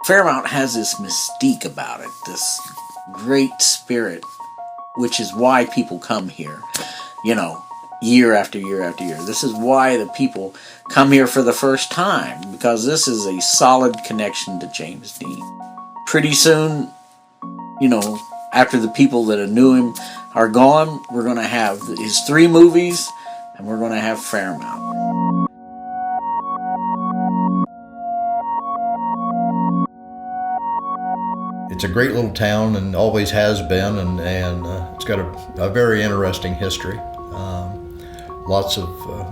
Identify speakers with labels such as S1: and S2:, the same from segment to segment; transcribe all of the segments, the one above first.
S1: Fairmount has this mystique about it, this great spirit, which is why people come here, year after year after year. This is why the people come here for the first time, because this is a solid connection to James Dean. Pretty soon, after the people that knew him are gone, we're going to have his 3 movies, and we're going to have Fairmount.
S2: It's a great little town and always has been, and it's got a very interesting history.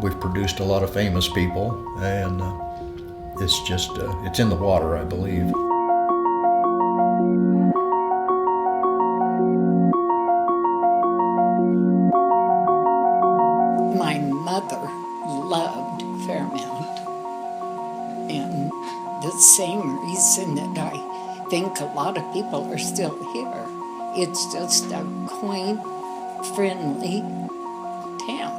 S2: We've produced a lot of famous people, and it's in the water, I believe.
S3: My mother loved Fairmount, and the same reason that I think a lot of people are still here. It's just a quaint, friendly town.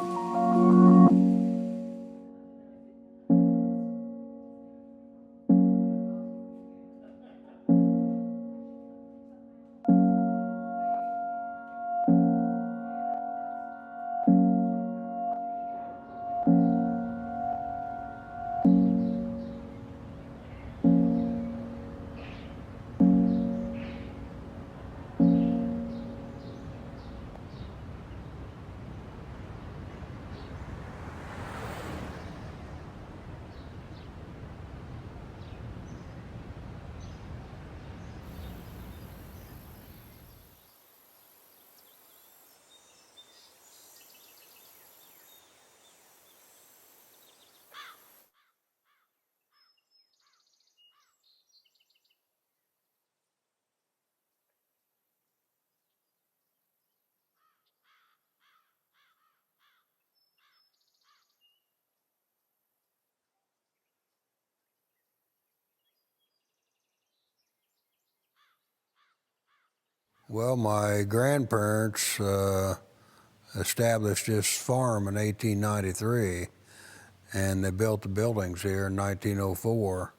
S4: Well, my grandparents established this farm in 1893, and they built the buildings here in 1904.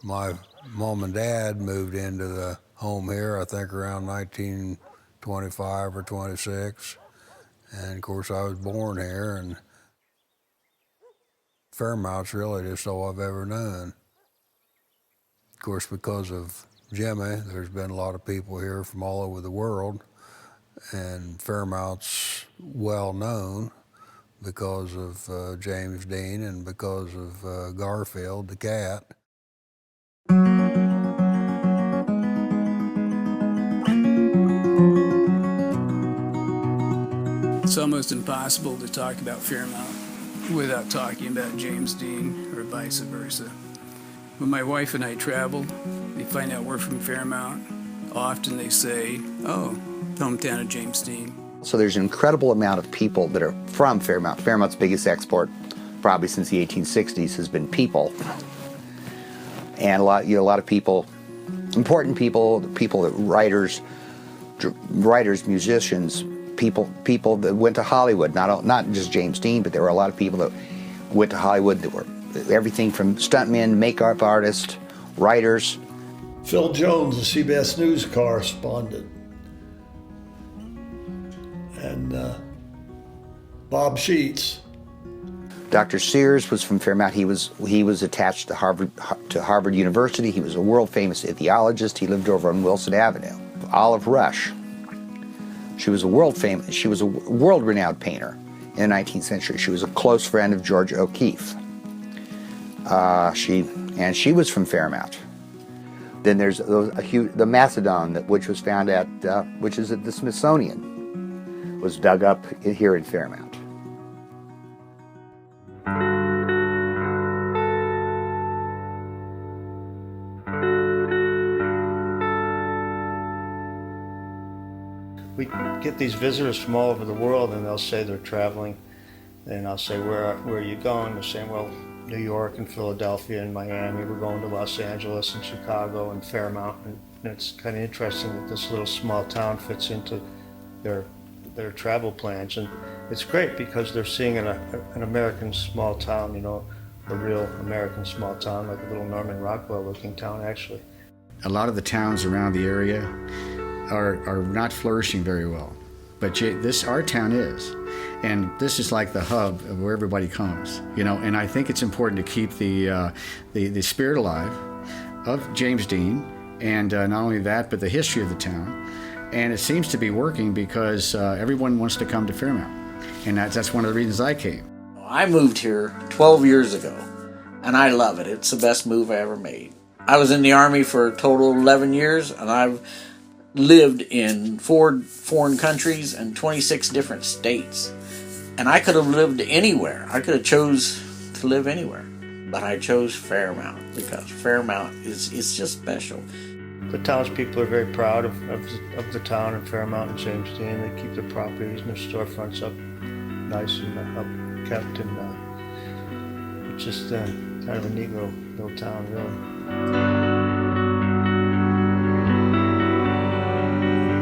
S4: My mom and dad moved into the home here, I think around 1925 or 26. And of course I was born here, and Fairmount's really just all I've ever known. Of course, because of Jimmy, there's been a lot of people here from all over the world, and Fairmount's well known because of James Dean and because of Garfield the cat.
S5: It's almost impossible to talk about Fairmount without talking about James Dean, or vice versa. When my wife and I travel, they find out we're from Fairmount. Often they say, "Oh, hometown of James Dean."
S6: So there's an incredible amount of people that are from Fairmount. Fairmount's biggest export, probably since the 1860s, has been people. And a lot of people, important people that writers, musicians, people that went to Hollywood. Not just James Dean, but there were a lot of people that went to Hollywood that were everything from stuntmen, makeup artists, writers.
S7: Phil Jones, the CBS News correspondent, and Bob Sheets.
S6: Dr. Sears was from Fairmount. He was attached to Harvard University. He was a world-famous ethologist. He lived over on Wilson Avenue. Olive Rush. She was a world-renowned painter in the 19th century. She was a close friend of George O'Keeffe. She was from Fairmount. Then there's the Macedon, which was found which is at the Smithsonian, was dug up here in Fairmount.
S8: We get these visitors from all over the world, and they'll say they're traveling, and I'll say, where are you going? They're saying, well, New York and Philadelphia and Miami. We're going to Los Angeles and Chicago and Fairmount. And it's kind of interesting that this little small town fits into their their travel plans, and it's great because they're seeing an American small town, you know, a real American small town, like a little Norman Rockwell looking town actually.
S9: A lot of the towns around the area are not flourishing very well, but our town is. And this is like the hub of where everybody comes, you know. And I think it's important to keep the spirit alive of James Dean, and not only that, but the history of the town. And it seems to be working because everyone wants to come to Fairmount, and that's one of the reasons I came.
S1: I moved here 12 years ago, and I love it. It's the best move I ever made. I was in the Army for a total of 11 years, and I've lived in 4 foreign countries and 26 different states. And I could have lived anywhere. I could have chose to live anywhere. But I chose Fairmount because Fairmount is just special.
S8: The townspeople are very proud of the town and Fairmount and James Dean. They keep their properties and their storefronts up nice and up kept, and it's just kind of a neat little town, really.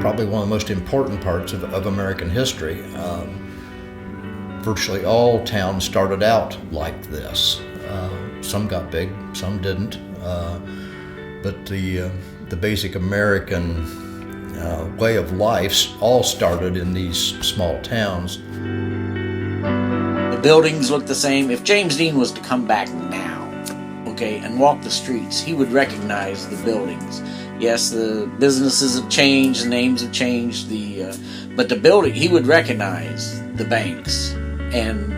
S2: Probably one of the most important parts of American history. Virtually all towns started out like this. Some got big, some didn't. But the basic American way of life all started in these small towns.
S1: The buildings look the same. If James Dean was to come back now, okay, and walk the streets, he would recognize the buildings. Yes, the businesses have changed, the names have changed, but the building, he would recognize the banks and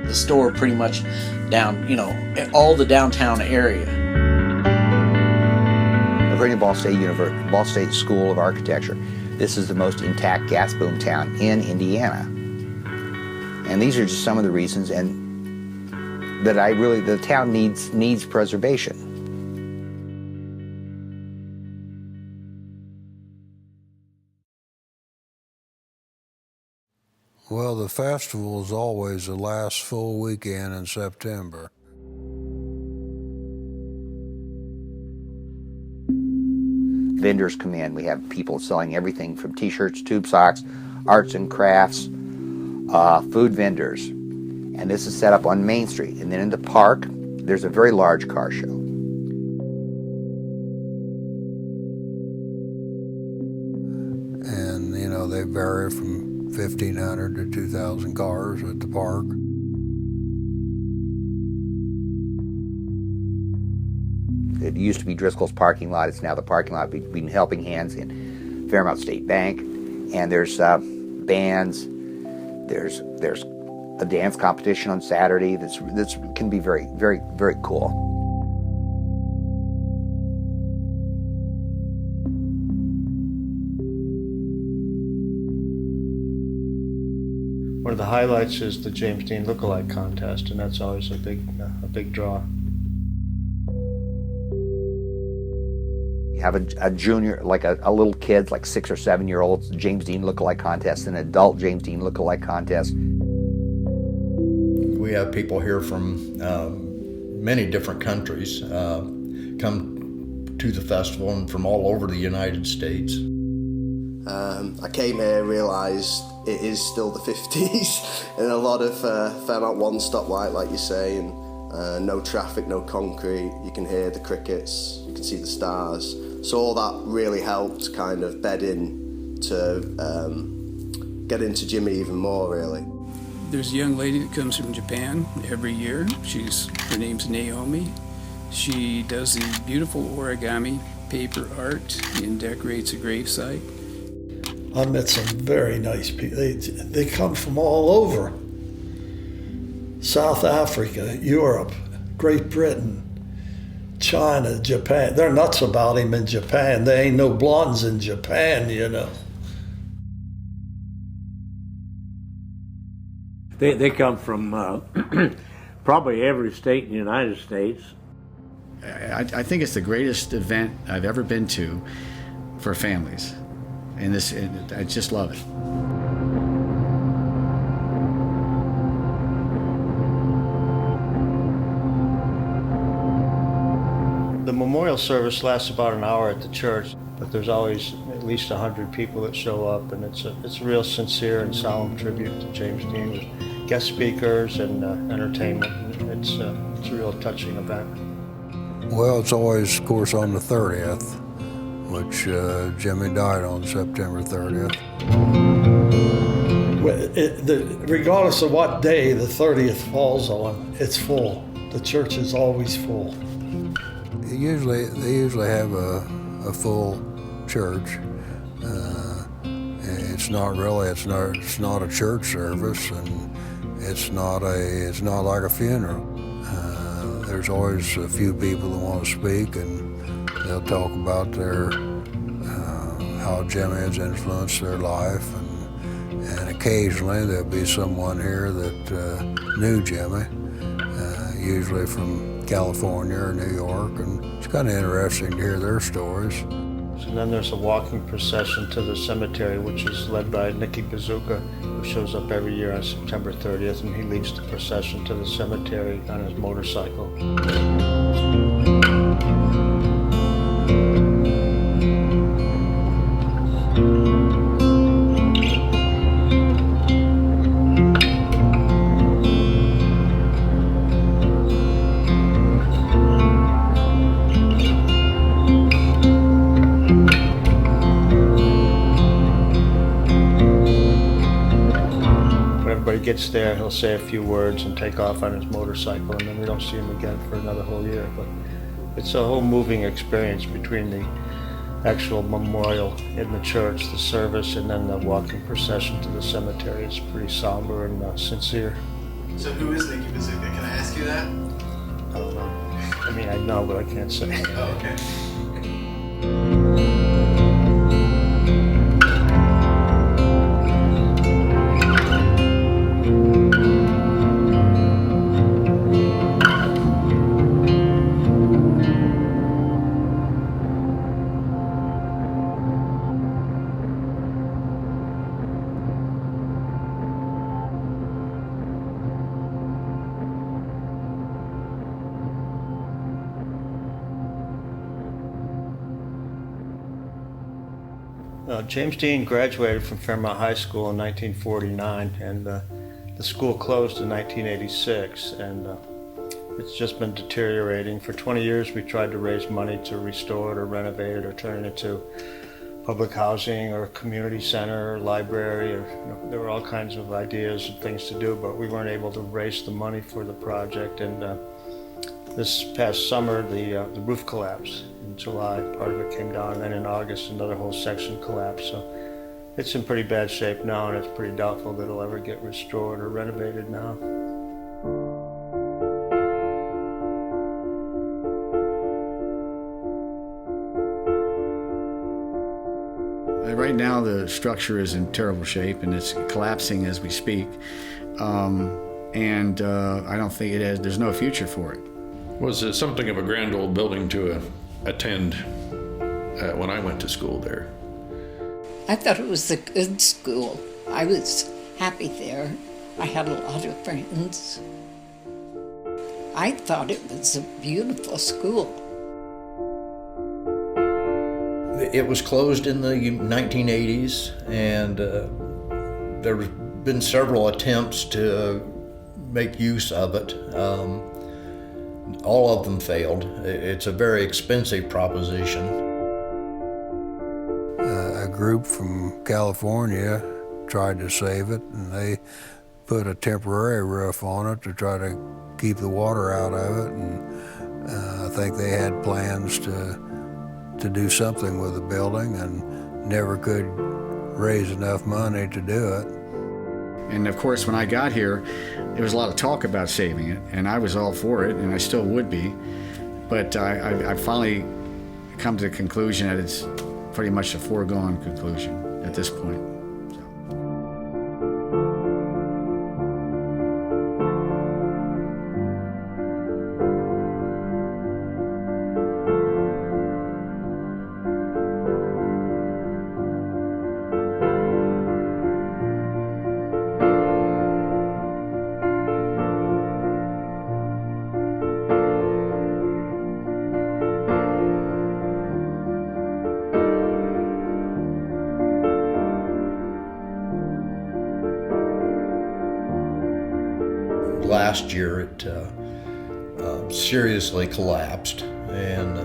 S1: the store pretty much down, you know, all the downtown area.
S6: According to Ball State School of Architecture, this is the most intact gas boom town in Indiana. And these are just some of the reasons, and that the town needs preservation.
S4: Well, the festival is always the last full weekend in September.
S6: Vendors come in. We have people selling everything from t-shirts, tube socks, arts and crafts, food vendors. And this is set up on Main Street. And then in the park, there's a very large car show.
S4: And, you know, they vary from 1,500 to 2,000 cars at the park.
S6: It used to be Driscoll's parking lot. It's now the parking lot between Helping Hands and Fairmount State Bank. And there's bands. There's a dance competition on Saturday. This can be very, very, very cool.
S8: One of the highlights is the James Dean Lookalike Contest, and that's always a big draw.
S6: You have a junior, like a little kid, like 6 or 7 year olds, James Dean Lookalike Contest, an adult James Dean Lookalike Contest.
S2: We have people here from many different countries come to the festival, and from all over the United States.
S10: I came here, realised it is still the 50s, and a lot of Fairmount one-stop light, like you say, and no traffic, no concrete. You can hear the crickets, you can see the stars. So all that really helped kind of bed in to get into Jimmy even more, really.
S5: There's a young lady that comes from Japan every year. Her name's Naomi. She does the beautiful origami paper art and decorates a gravesite.
S7: I met some very nice people. They come from all over. South Africa, Europe, Great Britain, China, Japan. They're nuts about him in Japan. There ain't no blondes in Japan, you know.
S11: They come from probably every state in the United States.
S9: I think it's the greatest event I've ever been to for families. And I just love it.
S8: The memorial service lasts about an hour at the church, but there's always at least 100 people that show up, and it's a real sincere and solemn tribute to James Dean with guest speakers and entertainment. It's a real touching event.
S4: Well, it's always, of course, on the 30th, which Jimmy died on September 30th.
S7: Regardless of what day the 30th falls on, it's full. The church is always full.
S4: They usually have a full church. It's not a church service, and it's not like a funeral. There's always a few people that want to speak, and they'll talk about how Jimmy has influenced their life, and occasionally there'll be someone here that knew Jimmy, usually from California or New York, and it's kind of interesting to hear their stories.
S8: And then there's a walking procession to the cemetery, which is led by Nicky Bazooka, who shows up every year on September 30th, and he leads the procession to the cemetery on his motorcycle. Gets there, he'll say a few words and take off on his motorcycle, and then we don't see him again for another whole year. But it's a whole moving experience between the actual memorial in the church, the service, and then the walking procession to the cemetery. It's pretty somber and sincere.
S12: So who is Nicky Bazooka? Can I ask you that?
S8: I don't know. I mean, I know, but I can't say.
S12: Oh, okay.
S8: James Dean graduated from Fairmount High School in 1949, and the school closed in 1986, and it's just been deteriorating. For 20 years we tried to raise money to restore it or renovate it or turn it into public housing or a community center or library, or there were all kinds of ideas and things to do, but we weren't able to raise the money for the project. And this past summer the roof collapsed. In July, part of it came down, and then in August another whole section collapsed. So it's in pretty bad shape now, and it's pretty doubtful that it'll ever get restored or renovated now.
S9: Right now the structure is in terrible shape, and it's collapsing as we speak. I don't think it has, there's no future for it.
S13: Was it something of a grand old building to attend when I went to school there?
S3: I thought it was a good school. I was happy there. I had a lot of friends. I thought it was a beautiful school.
S2: It was closed in the 1980s, and there have been several attempts to make use of it. All of them failed. It's a very expensive proposition.
S4: A group from California tried to save it, and they put a temporary roof on it to try to keep the water out of it. And I think they had plans to do something with the building and never could raise enough money to do it.
S9: And of course, when I got here, there was a lot of talk about saving it, and I was all for it, and I still would be. But I finally come to the conclusion that it's pretty much a foregone conclusion at this point.
S2: last year it seriously collapsed, and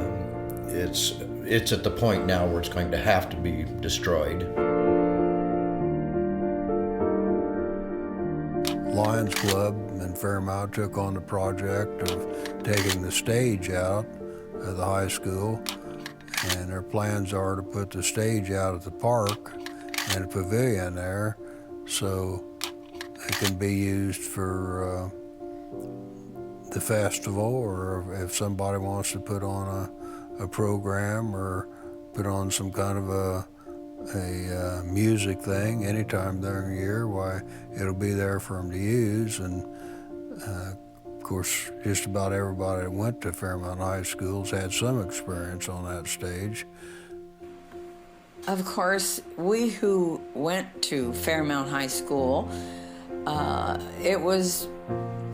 S2: it's at the point now where it's going to have to be destroyed.
S4: Lions Club in Fairmount took on the project of taking the stage out of the high school, and their plans are to put the stage out at the park and a pavilion there, so it can be used for the festival, or if somebody wants to put on a program or put on some kind of a music thing anytime during the year, why, it'll be there for them to use. And of course, just about everybody that went to Fairmount High School's had some experience on that stage.
S14: Of course, we who went to Fairmount High School,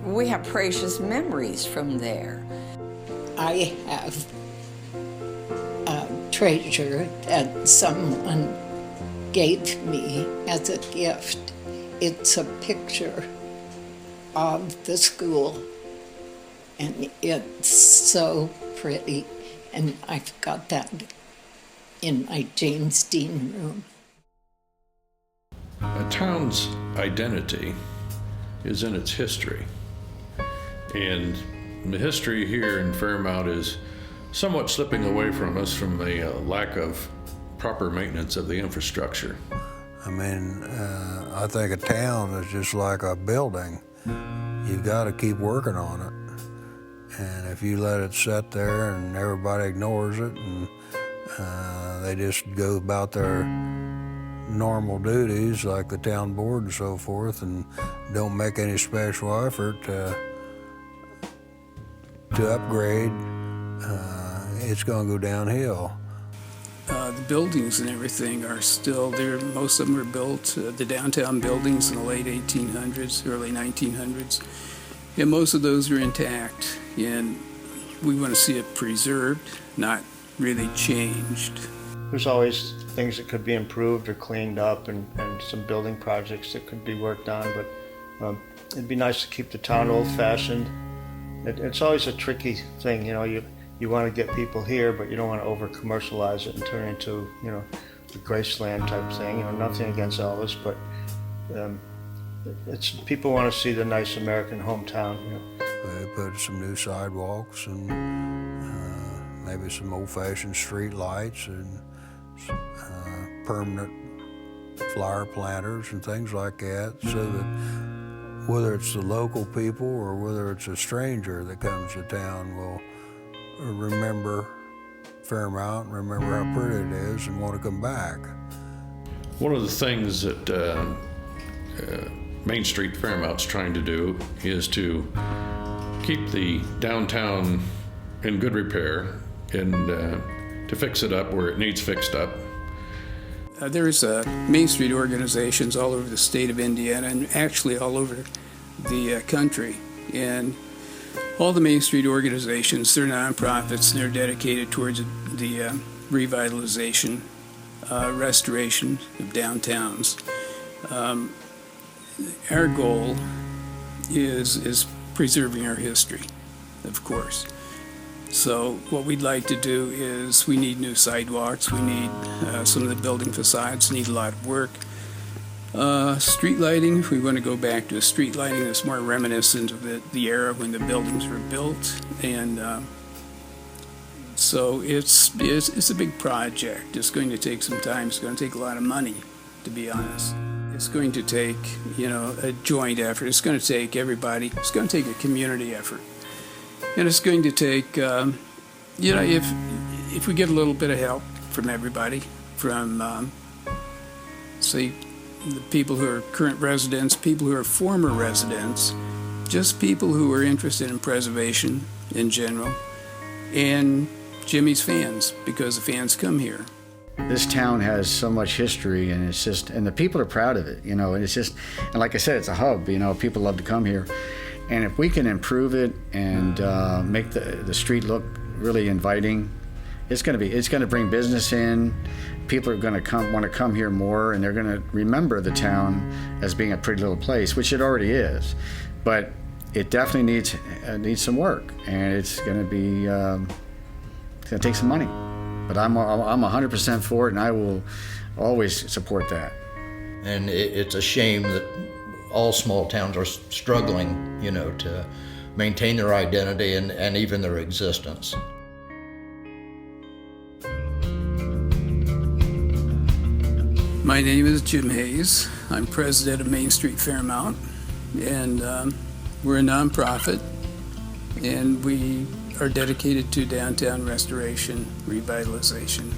S14: we have precious memories from there.
S3: I have a treasure that someone gave me as a gift. It's a picture of the school, and it's so pretty, and I've got that in my James Dean room.
S13: A town's identity is in its history, and the history here in Fairmount is somewhat slipping away from us from the lack of proper maintenance of the infrastructure.
S4: I mean, I think a town is just like a building. You've got to keep working on it. And if you let it sit there and everybody ignores it and they just go about their normal duties like the town board and so forth, and don't make any special effort to upgrade, it's going to go downhill.
S5: The buildings and everything are still there. Most of them were built, the downtown buildings in the late 1800s, early 1900s. And most of those are intact. And we want to see it preserved, not really changed.
S8: There's always things that could be improved or cleaned up, and some building projects that could be worked on, but it'd be nice to keep the town old-fashioned. It's always a tricky thing, you know, you want to get people here, but you don't want to over-commercialize it and turn it into, you know, a Graceland type thing. You know, nothing against Elvis, but it's people want to see the nice American hometown, you know.
S4: They put some new sidewalks and maybe some old-fashioned street lights and permanent flower planters and things like that, so that whether it's the local people or whether it's a stranger that comes to town will remember Fairmount, remember how pretty it is, and want to come back.
S13: One of the things that Main Street Fairmount's trying to do is to keep the downtown in good repair and to fix it up where it needs fixed up.
S5: There's Main Street organizations all over the state of Indiana, and actually all over the country. And all the Main Street organizations, they're nonprofits, and they're dedicated towards the revitalization, restoration of downtowns. Our goal is preserving our history, of course. So what we'd like to do is we need new sidewalks, we need some of the building facades need a lot of work. Street lighting, we want to go back to a street lighting that's more reminiscent of the era when the buildings were built. And so it's a big project. It's going to take some time. It's going to take a lot of money, to be honest. It's going to take, you know, a joint effort. It's going to take everybody. It's going to take a community effort. And it's going to take, you know, if we get a little bit of help from everybody, from, say, the people who are current residents, people who are former residents, just people who are interested in preservation in general, and Jimmy's fans, because the fans come here.
S9: This town has so much history, and it's just, and the people are proud of it, you know, and it's just, and like I said, it's a hub, you know, people love to come here. And if we can improve it and make the street look really inviting, it's going to bring business in. People are going to want to come here more, and they're going to remember the town as being a pretty little place, which it already is. But it definitely needs some work, and it's going to be it's going to take some money. But I'm 100% for it, and I will always support that.
S2: And it's a shame that all small towns are struggling, you know, to maintain their identity and even their existence.
S5: My name is Jim Hayes. I'm president of Main Street Fairmount, and we're a nonprofit, and we are dedicated to downtown restoration, revitalization.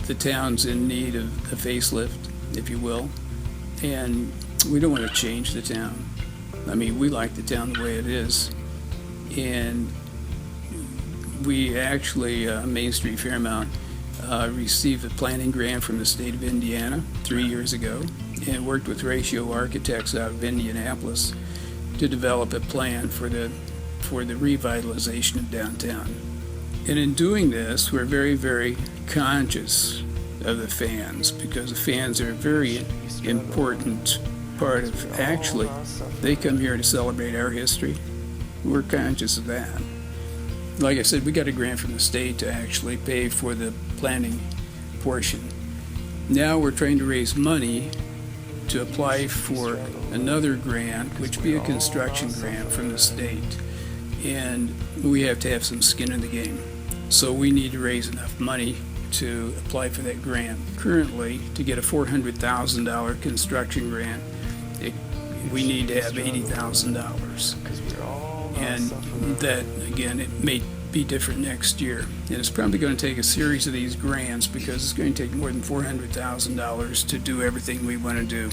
S5: The town's in need of a facelift, if you will, and we don't want to change the town. I mean, we like the town the way it is, and we actually, Main Street Fairmount, received a planning grant from the state of Indiana 3 years ago and worked with Ratio Architects out of Indianapolis to develop a plan for the revitalization of downtown. And in doing this, we're very, very conscious of the fans, because the fans are a very important part of, actually, they come here to celebrate our history. We're conscious of that. Like I said, we got a grant from the state to actually pay for the planning portion. Now we're trying to raise money to apply for another grant, which would be a construction grant from the state. And we have to have some skin in the game. So we need to raise enough money to apply for that grant. Currently, to get a $400,000 construction grant, we need to have $80,000. And that, again, it may be different next year. And it's probably going to take a series of these grants, because it's going to take more than $400,000 to do everything we want to do.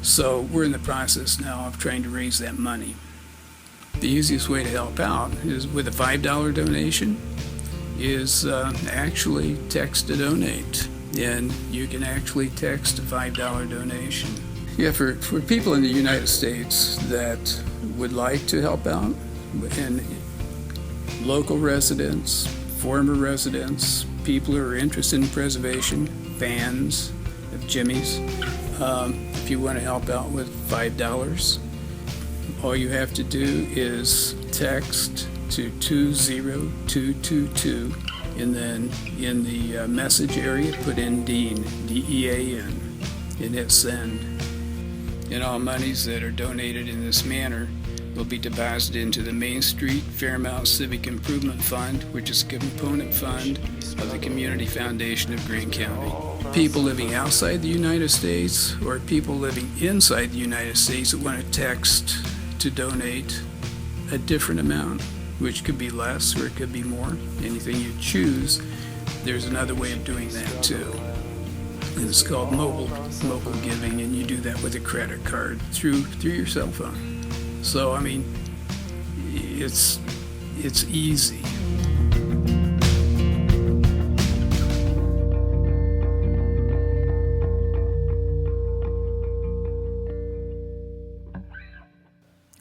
S5: So we're in the process now of trying to raise that money. The easiest way to help out is with a $5 donation, is actually text to donate. And you can actually text a $5 donation. Yeah, for people in the United States that would like to help out, and local residents, former residents, people who are interested in preservation, fans of Jimmy's, if you want to help out with $5, all you have to do is text to 20222, and then in the message area put in Dean, D-E-A-N, and hit send. And all monies that are donated in this manner will be deposited into the Main Street Fairmount Civic Improvement Fund, which is a component fund of the Community Foundation of Greene County. People living outside the United States or people living inside the United States that want to text to donate a different amount, which could be less or it could be more, anything you choose, there's another way of doing that too. And it's called mobile giving, and you do that with a credit card through your cell phone. So, I mean, it's easy.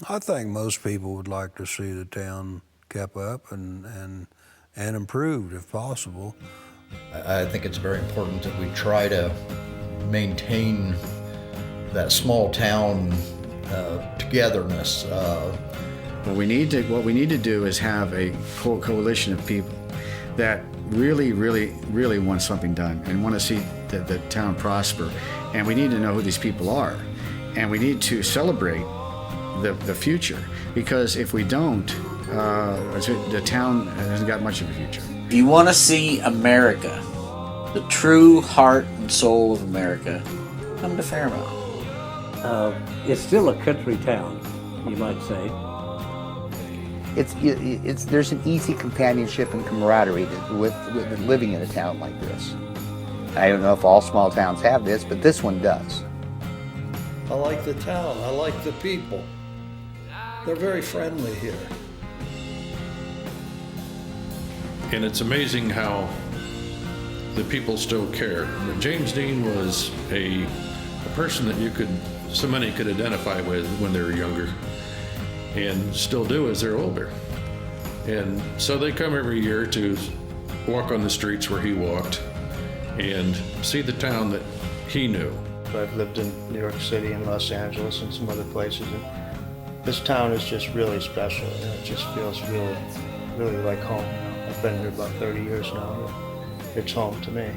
S4: I think most people would like to see the town kept up and improved if possible.
S2: I think it's very important that we try to maintain that small town togetherness.
S9: What we need to do is have a coalition of people that really want something done and want to see the town prosper. And we need to know who these people are, and we need to celebrate the future, because if we don't, the town hasn't got much of a future.
S1: If you want to see America, the true heart and soul of America, come to Fairmount.
S11: It's still a country town, you might say.
S6: There's an easy companionship and camaraderie with living in a town like this. I don't know if all small towns have this, but this one does.
S7: I like the town. I like the people. They're very friendly here.
S13: And it's amazing how the people still care. James Dean was a person that somebody could identify with when they were younger, and still do as they're older. And so they come every year to walk on the streets where he walked and see the town that he knew.
S8: I've lived in New York City and Los Angeles and some other places, and This town is just really special. You know, it just feels really, really like home. You know, I've been here about 30 years now. But it's home to me.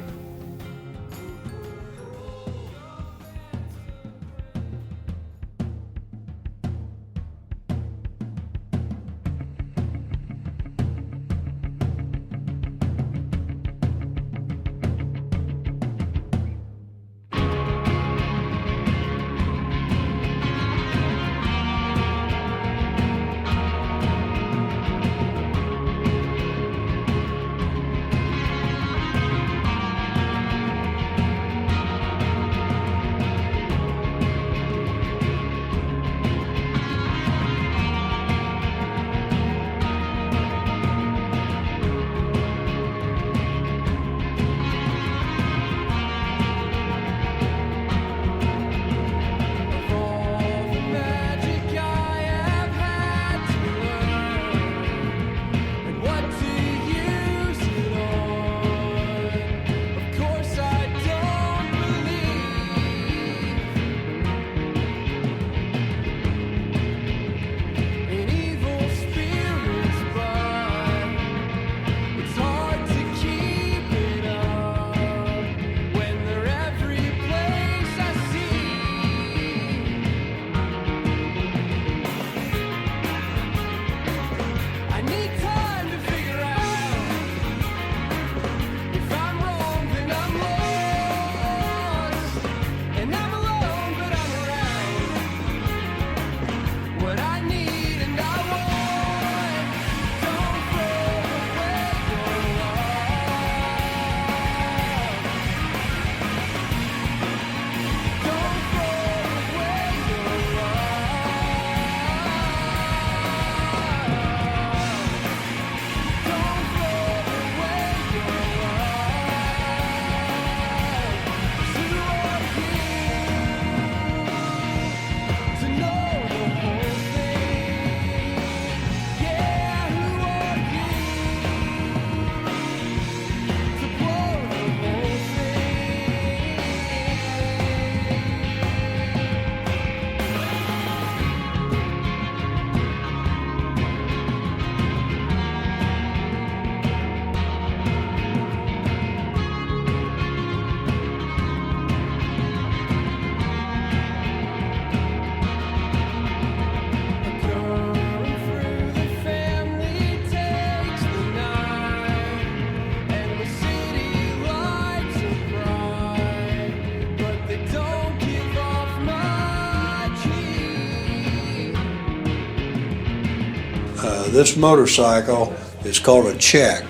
S4: This motorcycle is called a Czech,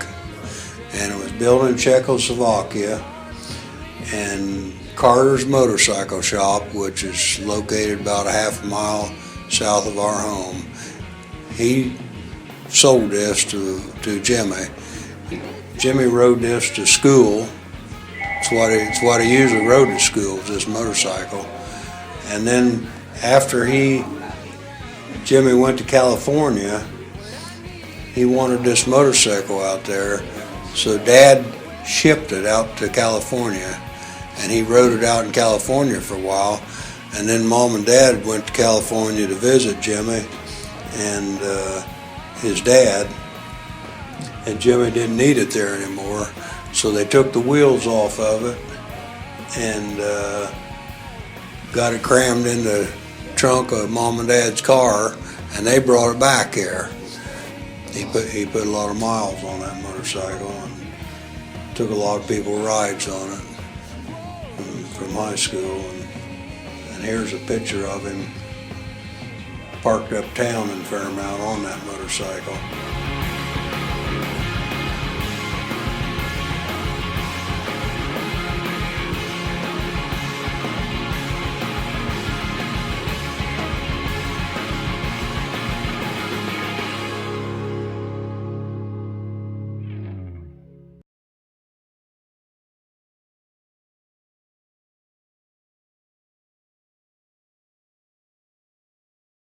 S4: and it was built in Czechoslovakia. And Carter's Motorcycle Shop, which is located about a half a mile south of our home, he sold this to Jimmy. Jimmy rode this to school. It's what he usually rode to school, this motorcycle. And then after Jimmy went to California, he wanted this motorcycle out there, so Dad shipped it out to California, and he rode it out in California for a while. And then Mom and Dad went to California to visit Jimmy and his dad, and Jimmy didn't need it there anymore, so they took the wheels off of it and got it crammed in the trunk of Mom and Dad's car, and they brought it back here. He put a lot of miles on that motorcycle and took a lot of people rides on it from high school. And here's a picture of him parked uptown in Fairmount on that motorcycle.